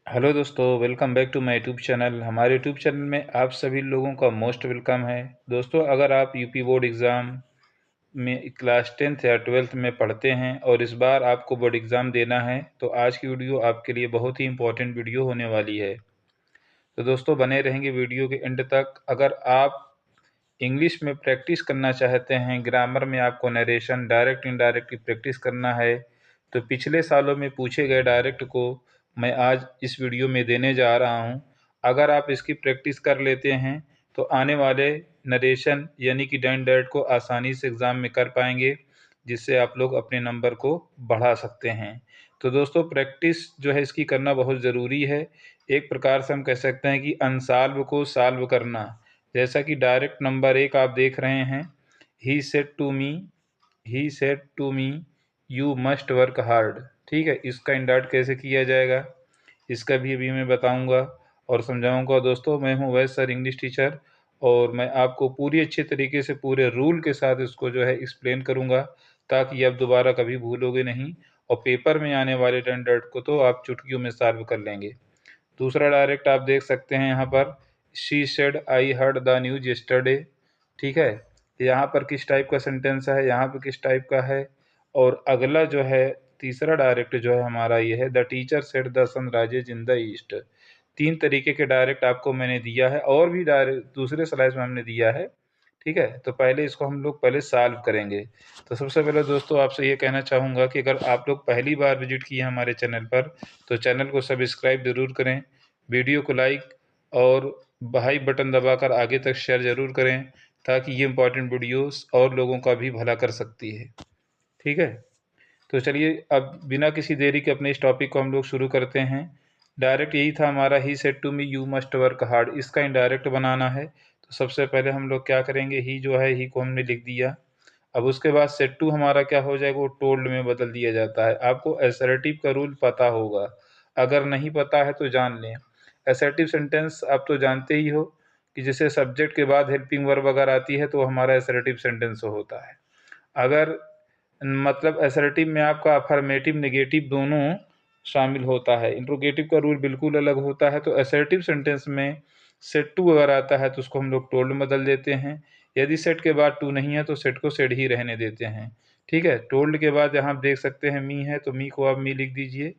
Hello दोस्तों, welcome back to my YouTube channel. हमारे YouTube channel में आप सभी लोगों का मोस्ट वेलकम है। दोस्तों, अगर आप यूपी बोर्ड एग्ज़ाम में क्लास 10th या 12th में पढ़ते हैं और इस बार आपको बोर्ड एग्ज़ाम देना है तो आज की वीडियो आपके लिए बहुत ही इंपॉर्टेंट वीडियो होने वाली है। तो दोस्तों, बने रहेंगे वीडियो के एंड तक। अगर आप इंग्लिश में प्रैक्टिस करना चाहते हैं, ग्रामर में आपको नरेशन डायरेक्ट इनडायरेक्ट की प्रैक्टिस करना है, तो पिछले सालों में पूछे गए डायरेक्ट को मैं आज इस वीडियो में देने जा रहा हूं। अगर आप इसकी प्रैक्टिस कर लेते हैं तो आने वाले नरेशन यानी कि डायरेक्ट को आसानी से एग्ज़ाम में कर पाएंगे, जिससे आप लोग अपने नंबर को बढ़ा सकते हैं। तो दोस्तों, प्रैक्टिस जो है इसकी करना बहुत ज़रूरी है। एक प्रकार से हम कह सकते हैं कि अनसॉल्व को सॉल्व करना। जैसा कि डायरेक्ट नंबर 1 आप देख रहे हैं, he said to me, he said to me you must work hard. ठीक है, इसका इंडायरेक्ट कैसे किया जाएगा इसका भी अभी मैं बताऊंगा और समझाऊंगा। दोस्तों, मैं हूं वैस सर, इंग्लिश टीचर, और मैं आपको पूरी अच्छे तरीके से पूरे रूल के साथ इसको जो है एक्सप्लेन करूंगा, ताकि आप दोबारा कभी भूलोगे नहीं और पेपर में आने वाले डायरेक्ट को तो आप चुटकियों में सॉल्व कर लेंगे। दूसरा डायरेक्ट आप देख सकते हैं यहाँ पर, she said I heard the news yesterday. ठीक है, यहाँ पर किस टाइप का सेंटेंस है, यहाँ पर किस टाइप का है। और अगला जो है तीसरा डायरेक्ट जो है हमारा ये है, the teacher said the sun rises in the east. तीन तरीके के डायरेक्ट आपको मैंने दिया है और भी डायरेक्ट दूसरे स्लाइड में हमने दिया है। ठीक है, तो पहले इसको हम लोग पहले सॉल्व करेंगे। तो सबसे पहले दोस्तों आपसे ये कहना चाहूँगा कि अगर आप लोग पहली बार विजिट किए हमारे चैनल पर तो चैनल को सब्सक्राइब ज़रूर करें, वीडियो को लाइक और हाई बटन दबाकर आगे तक शेयर ज़रूर करें, ताकि ये इंपॉर्टेंट वीडियोस और लोगों का भी भला कर सकती है। ठीक है, तो चलिए अब बिना किसी देरी के अपने इस टॉपिक को हम लोग शुरू करते हैं। डायरेक्ट यही था हमारा, he said to me you must work hard. इसका इनडायरेक्ट बनाना है तो सबसे पहले हम लोग क्या करेंगे, ही जो है ही को हमने लिख दिया। अब उसके बाद सेड टू हमारा क्या हो जाएगा, वो टोल्ड में बदल दिया जाता है। आपको असर्टिव का रूल पता होगा, अगर नहीं पता है तो जान लें। असर्टिव सेंटेंस आप तो जानते ही हो कि जैसे सब्जेक्ट के बाद हेल्पिंग वर्ब अगर आती है तो हमारा असर्टिव सेंटेंस होता है। अगर मतलब असर्टिव में आपका अफर्मेटिव नेगेटिव दोनों शामिल होता है। इंट्रोगेटिव का रूल बिल्कुल अलग होता है। तो असर्टिव सेंटेंस में सेट टू अगर आता है तो उसको हम लोग टोल्ड में बदल देते हैं। यदि सेट के बाद टू नहीं है तो सेट को सेट ही रहने देते हैं। ठीक है, टोल्ड के बाद यहाँ आप देख सकते हैं मी है तो मी को आप मी लिख दीजिए।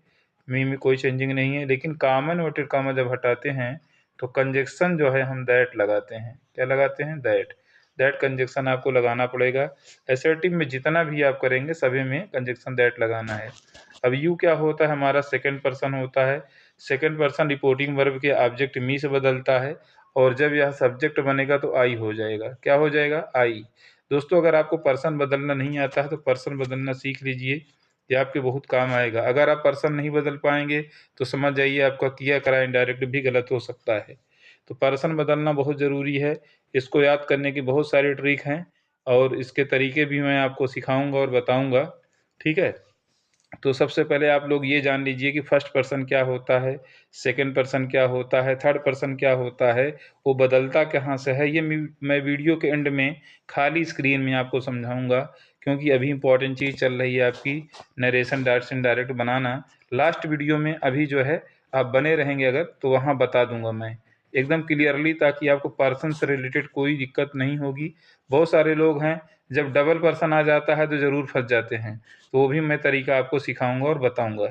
मी में कोई चेंजिंग नहीं है, लेकिन कॉमन इन्वर्टेड कॉमा जब हटाते हैं तो कंजक्शन जो है हम दैट लगाते हैं। क्या लगाते हैं, दैट। दैट कंजक्शन आपको लगाना पड़ेगा। असर्टिव में जितना भी आप करेंगे सभी में कंजक्शन दैट लगाना है। अब यू क्या होता है, हमारा सेकंड पर्सन होता है। सेकंड पर्सन रिपोर्टिंग वर्ब के ऑब्जेक्ट मी से बदलता है, और जब यह सब्जेक्ट बनेगा तो आई हो जाएगा। क्या हो जाएगा, आई। दोस्तों, अगर आपको पर्सन बदलना नहीं आता है तो पर्सन बदलना सीख लीजिए, ये आपके बहुत काम आएगा। अगर आप पर्सन नहीं बदल पाएंगे तो समझ जाइए आपका किया करा इनडायरेक्ट भी गलत हो सकता है। तो पर्सन बदलना बहुत ज़रूरी है। इसको याद करने की बहुत सारी ट्रिक हैं और इसके तरीके भी मैं आपको सिखाऊंगा और बताऊंगा। ठीक है, तो सबसे पहले आप लोग ये जान लीजिए कि फर्स्ट पर्सन क्या होता है, सेकंड पर्सन क्या होता है, थर्ड पर्सन क्या होता है, वो बदलता कहाँ से है। ये मैं वीडियो के एंड में खाली स्क्रीन में आपको समझाऊंगा, क्योंकि अभी इंपॉर्टेंट चीज़ चल रही है आपकी नरेशन डायरेक्ट इनडायरेक्ट बनाना। लास्ट वीडियो में अभी जो है आप बने रहेंगे अगर तो वहाँ बता दूंगा मैं एकदम क्लियरली, ताकि आपको पर्सन से रिलेटेड कोई दिक्कत नहीं होगी। बहुत सारे लोग हैं जब डबल पर्सन आ जाता है तो ज़रूर फंस जाते हैं, तो वो भी मैं तरीका आपको सिखाऊंगा और बताऊंगा।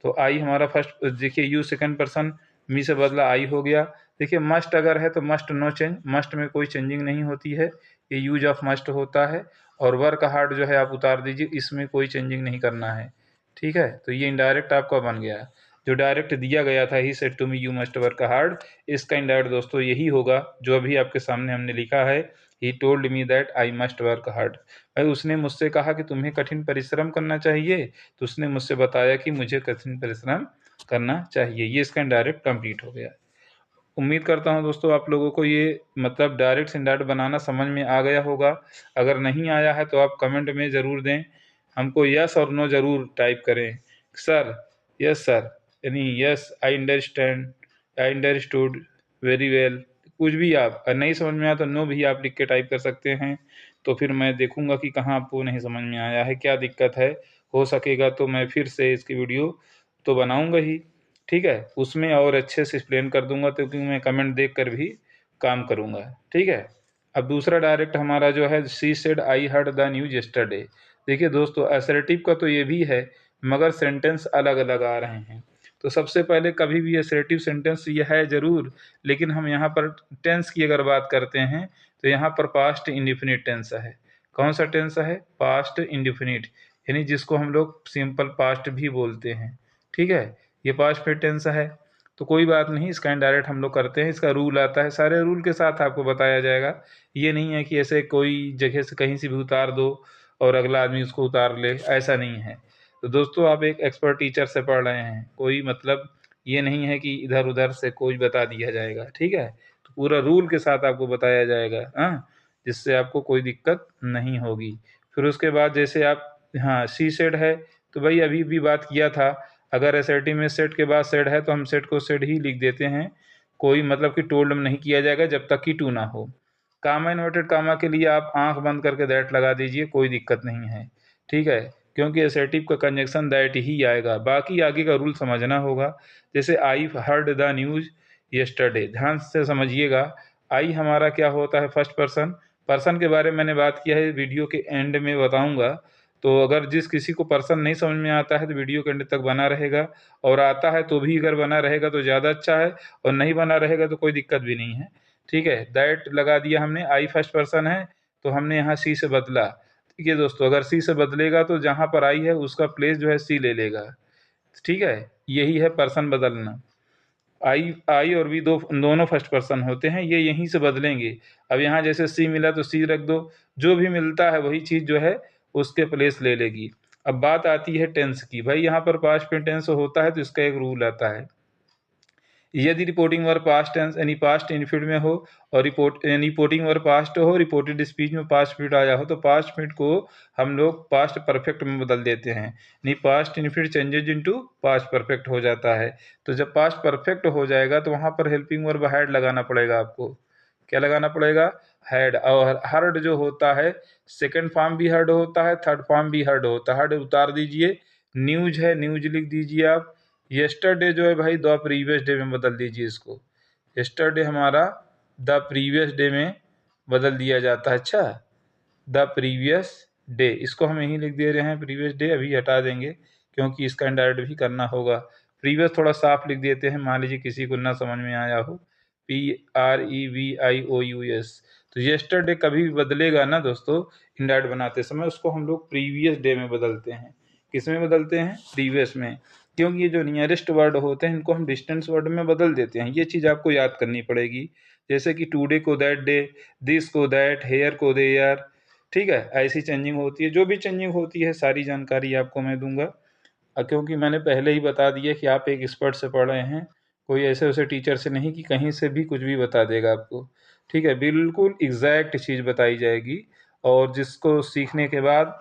तो आई हमारा फर्स्ट, देखिए यू सेकंड पर्सन, मी से बदला आई हो गया। देखिए मस्ट अगर है तो मस्ट नो चेंज, मस्ट में कोई चेंजिंग नहीं होती है, ये यूज ऑफ मस्ट होता है। और वर्क हार्ड जो है आप उतार दीजिए, इसमें कोई चेंजिंग नहीं करना है। ठीक है, तो ये इनडायरेक्ट आपका बन गया। जो डायरेक्ट दिया गया था, he said to me you must work hard, इसका इनडायरेक्ट दोस्तों यही होगा जो अभी आपके सामने हमने लिखा है, he told me that I must work hard. भाई उसने मुझसे कहा कि तुम्हें कठिन परिश्रम करना चाहिए, तो उसने मुझसे बताया कि मुझे कठिन परिश्रम करना चाहिए। ये इसका इनडायरेक्ट कंप्लीट हो गया। उम्मीद करता हूँ दोस्तों आप लोगों को ये मतलब डायरेक्ट से इनडायरेक्ट बनाना समझ में आ गया होगा। अगर नहीं आया है तो आप कमेंट में ज़रूर दें, हमको यस और नो ज़रूर टाइप करें। सर, यस सर, यानी yes I understand, I understood very well. कुछ भी आप, अगर नहीं समझ में आया तो नो भी आप लिख के टाइप कर सकते हैं। तो फिर मैं देखूंगा कि कहाँ आपको नहीं समझ में आया है, क्या दिक्कत है। हो सकेगा तो मैं फिर से इसकी वीडियो तो बनाऊंगा ही। ठीक है, उसमें और अच्छे से एक्सप्लेन कर दूंगा, तो क्योंकि मैं कमेंट देख कर भी काम करूंगा। ठीक है, अब दूसरा डायरेक्ट हमारा जो है, she said I heard the news yesterday. देखिए दोस्तों, असर्टिव का तो ये भी है, मगर सेंटेंस अलग अलग आ रहे हैं। तो सबसे पहले कभी भी असर्टिव सेंटेंस ये है ज़रूर, लेकिन हम यहाँ पर टेंस की अगर बात करते हैं तो यहाँ पर पास्ट इंडिफिनिट टेंस है। कौन सा टेंस है? पास्ट इंडिफिनिट, यानी जिसको हम लोग सिंपल पास्ट भी बोलते हैं। ठीक है, ये पास्ट पे टेंस है। तो कोई बात नहीं, इसका डायरेक्ट हम लोग करते हैं। इसका रूल आता है, सारे रूल के साथ आपको बताया जाएगा। ये नहीं है कि ऐसे कोई जगह से कहीं से भी उतार दो और अगला आदमी उसको उतार ले, ऐसा नहीं है। तो दोस्तों, आप एक एक्सपर्ट टीचर से पढ़ रहे हैं, कोई मतलब ये नहीं है कि इधर उधर से कोई बता दिया जाएगा। ठीक है, तो पूरा रूल के साथ आपको बताया जाएगा, हाँ, जिससे आपको कोई दिक्कत नहीं होगी। फिर उसके बाद जैसे आप, हाँ, सी सेड है, तो भाई अभी भी बात किया था, अगर असर्टिव में सेट के बाद सेड है तो हम सेट को सेड ही लिख देते हैं। कोई मतलब कि टोल्ड नहीं किया जाएगा जब तक कि टू ना हो। कामा इन्वर्टेड कामा के लिए आप आंख बंद करके दैट लगा दीजिए, कोई दिक्कत नहीं है। ठीक है, क्योंकि असर्टिव का कंजक्शन दैट ही आएगा, बाकी आगे का रूल समझना होगा। जैसे I heard the news yesterday, ध्यान से समझिएगा। आई हमारा क्या होता है? First person. पर्सन के बारे में मैंने बात किया है, वीडियो के एंड में बताऊंगा। तो अगर जिस किसी को पर्सन नहीं समझ में आता है तो वीडियो के एंड तक बना रहेगा, और आता है तो भी अगर बना रहेगा तो ज़्यादा अच्छा है, और नहीं बना रहेगा तो कोई दिक्कत भी नहीं है। ठीक है, दैट लगा दिया हमने, आई फर्स्ट पर्सन है तो हमने यहाँ सी से बदला। ठीक है दोस्तों, अगर सी से बदलेगा तो जहाँ पर आई है उसका प्लेस जो है सी ले लेगा। ठीक है, यही है पर्सन बदलना। आई आई और वी दोनों फर्स्ट पर्सन होते हैं, ये यहीं से बदलेंगे। अब यहाँ जैसे सी मिला तो सी रख दो, जो भी मिलता है वही चीज़ जो है उसके प्लेस ले लेगी। अब बात आती है टेंस की। भाई यहाँ पर पास्ट में टेंस होता है तो इसका एक रूल आता है, यदि रिपोर्टिंग वर्ब पास्ट टेंस यानी पास्ट इनफिनिट में हो, और रिपोर्टिंग वर्ब पास्ट हो, रिपोर्टेड स्पीच में पास्ट फिट आया हो, तो पास्ट फिट को हम लोग पास्ट परफेक्ट में बदल देते हैं, यानी past infinite changes into past perfect हो जाता है। तो जब पास्ट परफेक्ट हो जाएगा तो वहाँ पर हेल्पिंग वर्ब हैड लगाना पड़ेगा आपको। क्या लगाना पड़ेगा? हैड। और हर्ड जो होता है, सेकेंड फॉर्म भी हर्ड होता है, थर्ड फॉर्म भी हर्ड होता है। हर्ड उतार दीजिए, न्यूज है, न्यूज लिख दीजिए आप। यस्टरडे जो है भाई द प्रीवियस डे में बदल दीजिए इसको। यस्टरडे हमारा द प्रीवियस डे में बदल दिया जाता है। अच्छा, द प्रीवियस डे, इसको हम यहीं लिख दे रहे हैं, प्रीवियस डे अभी हटा देंगे क्योंकि इसका इंडायरेक्ट भी करना होगा। प्रीवियस थोड़ा साफ लिख देते हैं, मान लीजिए किसी को ना समझ में आया हो। PREVIOUS। तो यस्टरडे कभी भी बदलेगा ना दोस्तों, इंडायरेक्ट बनाते समय उसको हम लोग प्रीवियस डे में बदलते हैं। किस में बदलते हैं? प्रीवियस में। क्योंकि ये जो नियरेस्ट वर्ड होते हैं इनको हम डिस्टेंस वर्ड में बदल देते हैं, ये चीज़ आपको याद करनी पड़ेगी। जैसे कि टुडे को दैट डे, दिस को दैट, हेयर को देयर। ठीक है, ऐसी चेंजिंग होती है, जो भी चेंजिंग होती है सारी जानकारी आपको मैं दूंगा। क्योंकि मैंने पहले ही बता दिया कि आप एक एक्सपर्ट से पढ़ रहे हैं, कोई ऐसे वैसे टीचर से नहीं कि कहीं से भी कुछ भी बता देगा आपको। ठीक है, बिल्कुल एग्जैक्ट चीज़ बताई जाएगी, और जिसको सीखने के बाद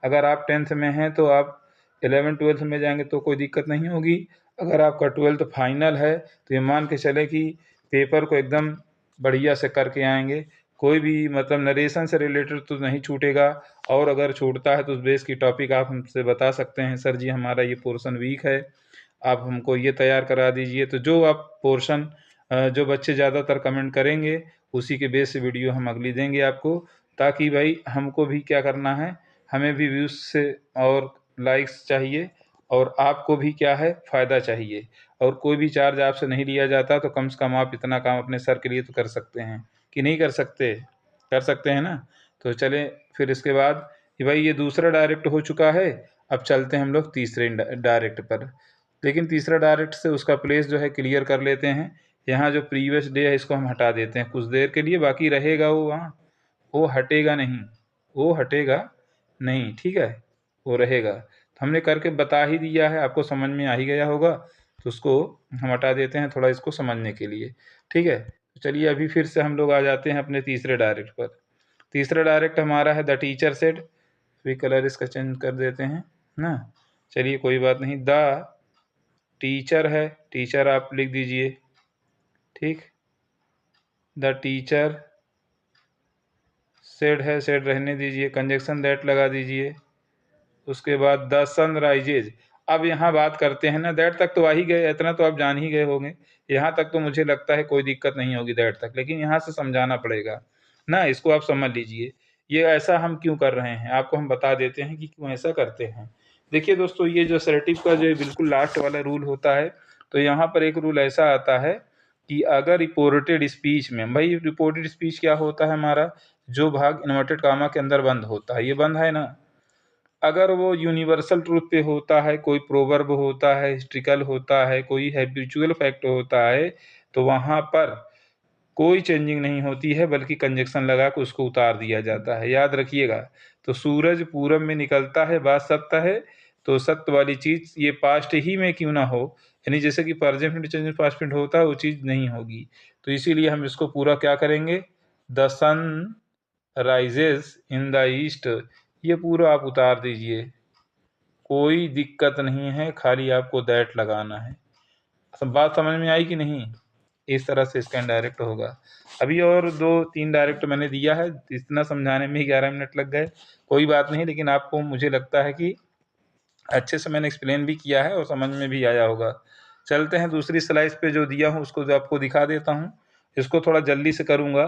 अगर आप 10th में हैं तो आप 11th-12th में जाएंगे तो कोई दिक्कत नहीं होगी। अगर आपका 12th फाइनल है तो ये मान के चले कि पेपर को एकदम बढ़िया से करके आएंगे, कोई भी मतलब नरेशन से रिलेटेड तो नहीं छूटेगा। और अगर छूटता है तो उस बेस की टॉपिक आप हमसे बता सकते हैं, सर जी हमारा ये पोर्शन वीक है, आप हमको ये तैयार करा दीजिए। तो जो आप पोर्शन, जो बच्चे ज़्यादातर कमेंट करेंगे उसी के बेस से वीडियो हम अगली देंगे आपको, ताकि भाई हमको भी क्या करना है, हमें भी व्यूज़ से और लाइक्स चाहिए, और आपको भी क्या है, फ़ायदा चाहिए। और कोई भी चार्ज आपसे नहीं लिया जाता, तो कम से कम आप इतना काम अपने सर के लिए तो कर सकते हैं कि नहीं कर सकते? कर सकते हैं ना। तो चलें फिर इसके बाद कि भाई ये दूसरा डायरेक्ट हो चुका है, अब चलते हैं हम लोग तीसरे डायरेक्ट पर। लेकिन तीसरा डायरेक्ट से उसका प्लेस जो है क्लियर कर लेते हैं। यहाँ जो प्रीवियस डे है इसको हम हटा देते हैं कुछ देर के लिए, बाकी रहेगा वो वहाँ, वो हटेगा नहीं, वो हटेगा नहीं। ठीक है, वो रहेगा। तो हमने करके बता ही दिया है, आपको समझ में आ ही गया होगा, तो उसको हम हटा देते हैं थोड़ा इसको समझने के लिए। ठीक है, तो चलिए अभी फिर से हम लोग आ जाते हैं अपने तीसरे डायरेक्ट पर। तीसरा डायरेक्ट हमारा है द टीचर सेड। फिर कलर इसका चेंज कर देते हैं ना। चलिए कोई बात नहीं, द टीचर है, टीचर आप लिख दीजिए। ठीक, द टीचर सेड है, सेड रहने दीजिए, कंजक्शन दैट लगा दीजिए। उसके बाद द सन राइजेज। अब यहाँ बात करते हैं ना, दैट तक तो आ ही गए, इतना तो आप जान ही गए होंगे। यहाँ तक तो मुझे लगता है कोई दिक्कत नहीं होगी दैट तक, लेकिन यहाँ से समझाना पड़ेगा ना, इसको आप समझ लीजिए। ये ऐसा हम क्यों कर रहे हैं, आपको हम बता देते हैं कि क्यों ऐसा करते हैं। देखिए दोस्तों, ये जो असर्टिव का जो बिल्कुल लास्ट वाला रूल होता है, तो यहाँ पर एक रूल ऐसा आता है कि अगर रिपोर्टेड स्पीच में, भाई रिपोर्टेड स्पीच क्या होता है हमारा, जो भाग इन्वर्टेड कामा के अंदर बंद होता है, ये बंद है ना, अगर वो यूनिवर्सल ट्रूथ पे होता है, कोई प्रोवर्ब होता है, हिस्ट्रिकल होता है, कोई हैबिचुअल फैक्ट होता है, तो वहाँ पर कोई चेंजिंग नहीं होती है, बल्कि कंजक्शन लगा के उसको उतार दिया जाता है। याद रखिएगा। तो सूरज पूरब में निकलता है, बात सत्य है। तो सत्य वाली चीज़ ये पास्ट ही में क्यों ना हो, यानी जैसे कि प्रेजेंट चेंज पास्ट में होता है, वो चीज़ नहीं होगी। तो इसीलिए हम इसको पूरा क्या करेंगे, the sun rises in the east, ये पूरा आप उतार दीजिए, कोई दिक्कत नहीं है, खाली आपको दैट लगाना है। सब बात समझ में आई कि नहीं। इस तरह से इसका इनडायरेक्ट होगा। अभी और 2-3 डायरेक्ट मैंने दिया है, इतना समझाने में ही 11 मिनट लग गए। कोई बात नहीं, लेकिन आपको मुझे लगता है कि अच्छे से मैंने एक्सप्लेन भी किया है और समझ में भी आया होगा। चलते हैं दूसरी स्लाइड पे, जो दिया हूँ उसको जो आपको दिखा देता हूँ। इसको थोड़ा जल्दी से करूँगा,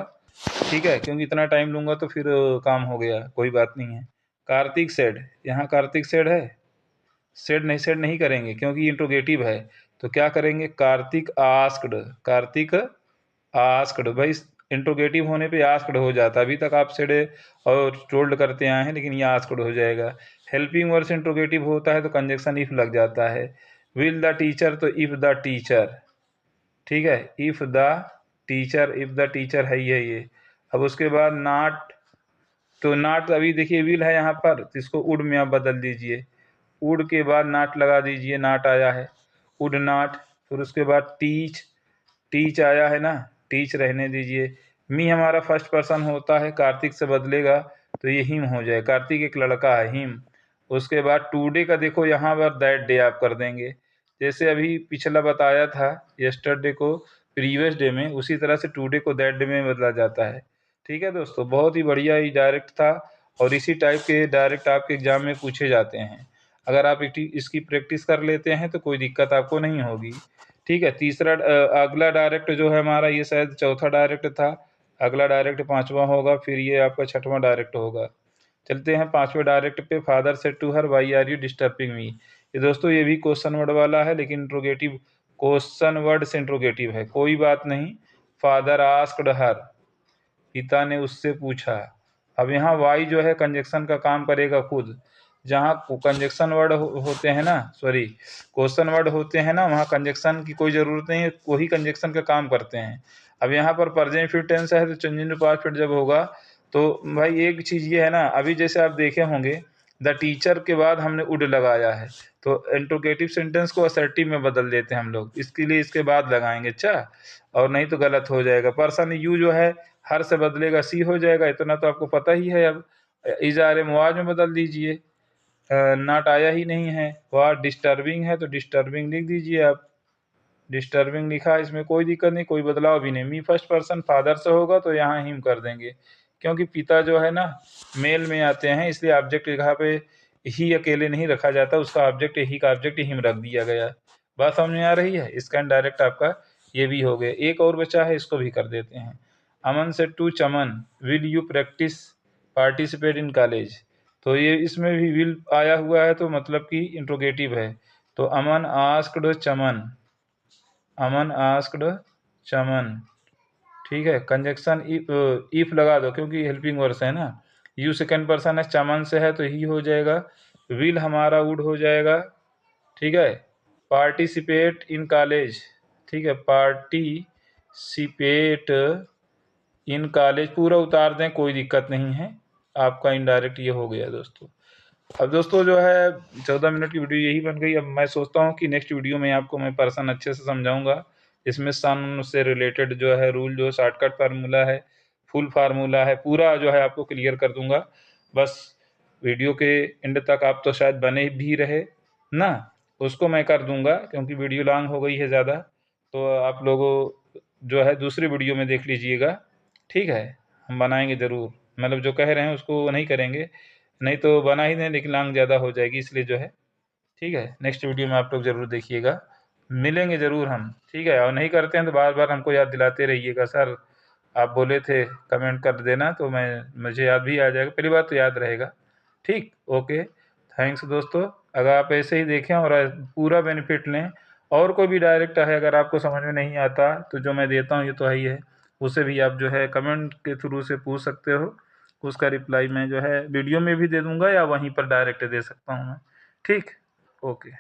ठीक है, क्योंकि इतना टाइम लूँगा तो फिर काम हो गया, कोई बात नहीं है। कार्तिक सेड, यहाँ कार्तिक सेड है, सेड नहीं करेंगे क्योंकि इंट्रोगेटिव है। तो क्या करेंगे, कार्तिक आस्क्ड, कार्तिक आस्क्ड। भाई इंट्रोगेटिव होने पे आस्क्ड हो जाता है, अभी तक आप सेड और टोल्ड करते आए हैं, लेकिन ये आस्क्ड हो जाएगा। हेल्पिंग वर्ड से इंट्रोगेटिव होता है तो कंजक्शन इफ लग जाता है। विल द टीचर, तो इफ द टीचर, ठीक है, if the teacher, if the teacher है ही है ये। अब उसके बाद नॉट, तो नॉट अभी देखिए विल है यहाँ पर, तो इसको वुड में आप बदल दीजिए, वुड के बाद नॉट लगा दीजिए, नॉट आया है, वुड नॉट। फिर उसके बाद टीच, टीच आया है ना, टीच रहने दीजिए। मी हमारा फर्स्ट पर्सन होता है, कार्तिक से बदलेगा तो ये हिम हो जाए, कार्तिक एक लड़का है, हिम। उसके बाद टुडे का देखो यहाँ पर दैट डे आप कर देंगे, जैसे अभी पिछला बताया था यस्टरडे को प्रीवियस डे में, उसी तरह से टुडे को दैट डे में बदला जाता है। ठीक है दोस्तों, बहुत ही बढ़िया ये डायरेक्ट था, और इसी टाइप के डायरेक्ट आपके एग्जाम में पूछे जाते हैं। अगर आप इसकी प्रैक्टिस कर लेते हैं तो कोई दिक्कत आपको नहीं होगी। ठीक है, तीसरा अगला डायरेक्ट जो है हमारा, ये शायद चौथा डायरेक्ट था, अगला डायरेक्ट पांचवा होगा, फिर ये आपका छठवां डायरेक्ट होगा। चलते हैं पांचवें डायरेक्ट पे। Father said to her why are you disturbing me. ये दोस्तों ये भी क्वेश्चन वर्ड वाला है, लेकिन इंट्रोगेटिव, क्वेश्चन वर्ड से इंट्रोगेटिव है, कोई बात नहीं। फादर आस्क्ड हर, पिता ने उससे पूछा। अब यहाँ वाई जो है कंजक्शन का काम करेगा खुद। जहाँ कंजक्शन वर्ड होते हैं ना, सॉरी क्वेश्चन वर्ड होते हैं ना, वहाँ कंजक्शन की कोई ज़रूरत नहीं है, वही कंजक्शन का काम करते हैं। अब यहाँ पर प्रेजेंट फिर टेंस है, तो चेंजिंग टू पास्ट फिर जब होगा, तो भाई एक चीज़ ये है ना, अभी जैसे आप देखे होंगे द टीचर के बाद हमने वुड लगाया है, तो इंट्रोगेटिव सेंटेंस को असर्टिव में बदल देते हैं हम लोग, इसके लिए इसके बाद लगाएंगे, अच्छा, और नहीं तो गलत हो जाएगा। पर्सन यू जो है हर से बदलेगा सी हो जाएगा, इतना तो आपको पता ही है। अब इजारे मुआज में बदल दीजिए, नॉट आया ही नहीं है, वह डिस्टर्बिंग है तो डिस्टर्बिंग लिख दीजिए आप, डिस्टर्बिंग लिखा, इसमें कोई दिक्कत नहीं, कोई बदलाव भी नहीं। मी फर्स्ट पर्सन फादर से होगा तो यहाँ हिम कर देंगे, क्योंकि पिता जो है ना मेल में आते हैं, इसलिए ऑब्जेक्ट लिखा पे ही अकेले नहीं रखा जाता, उसका ऑब्जेक्ट ही का ऑब्जेक्ट हिम रख दिया गया। बात समझ में आ रही है। इसका इनडायरेक्ट आपका ये भी हो गया, एक और बचा है, इसको भी कर देते हैं। Aman said to Chaman, will you practice participate in college. तो ये इसमें भी विल आया हुआ है, तो मतलब कि इंट्रोगेटिव है। तो अमन आस्क्ड चमन, अमन आस्क्ड चमन, ठीक है, कंजक्शन इफ लगा दो क्योंकि हेल्पिंग वर्स है ना। यू सेकेंड पर्सन है, चमन से है तो ही हो जाएगा। विल हमारा वुड हो जाएगा, ठीक है। पार्टिसिपेट इन कॉलेज, ठीक है, पार्टिसिपेट इन कॉलेज पूरा उतार दें, कोई दिक्कत नहीं है। आपका इनडायरेक्ट ये हो गया दोस्तों। अब दोस्तों जो है 14 मिनट की वीडियो यही बन गई। अब मैं सोचता हूँ कि नेक्स्ट वीडियो में आपको मैं पर्सन अच्छे से समझाऊंगा, इसमें सन से रिलेटेड जो है रूल, जो शॉर्टकट फार्मूला है, फुल फार्मूला है, पूरा जो है आपको क्लियर कर दूंगा। बस वीडियो के एंड तक आप तो शायद बने भी रहे ना, उसको मैं कर दूंगा क्योंकि वीडियो लॉन्ग हो गई है ज़्यादा, तो आप लोगों जो है दूसरी वीडियो में देख लीजिएगा, ठीक है। हम बनाएंगे ज़रूर, मतलब जो कह रहे हैं उसको नहीं करेंगे, नहीं तो बना ही दें, लेकिन लांग ज़्यादा हो जाएगी, इसलिए जो है ठीक है, नेक्स्ट वीडियो में आप लोग ज़रूर देखिएगा, मिलेंगे ज़रूर हम, ठीक है। और नहीं करते हैं तो बार-बार हमको याद दिलाते रहिएगा, सर आप बोले थे कमेंट कर देना, तो मुझे याद भी आ जाएगा, पहली बात तो याद रहेगा, ठीक। ओके, थैंक्स दोस्तों। अगर आप ऐसे ही देखें और पूरा बेनिफिट लें, और कोई भी डायरेक्ट है अगर आपको समझ में नहीं आता तो जो मैं देता हूँ ये तो है ही है, उसे भी आप जो है कमेंट के थ्रू से पूछ सकते हो, उसका रिप्लाई मैं जो है वीडियो में भी दे दूँगा या वहीं पर डायरेक्ट दे सकता हूँ मैं, ठीक। ओके।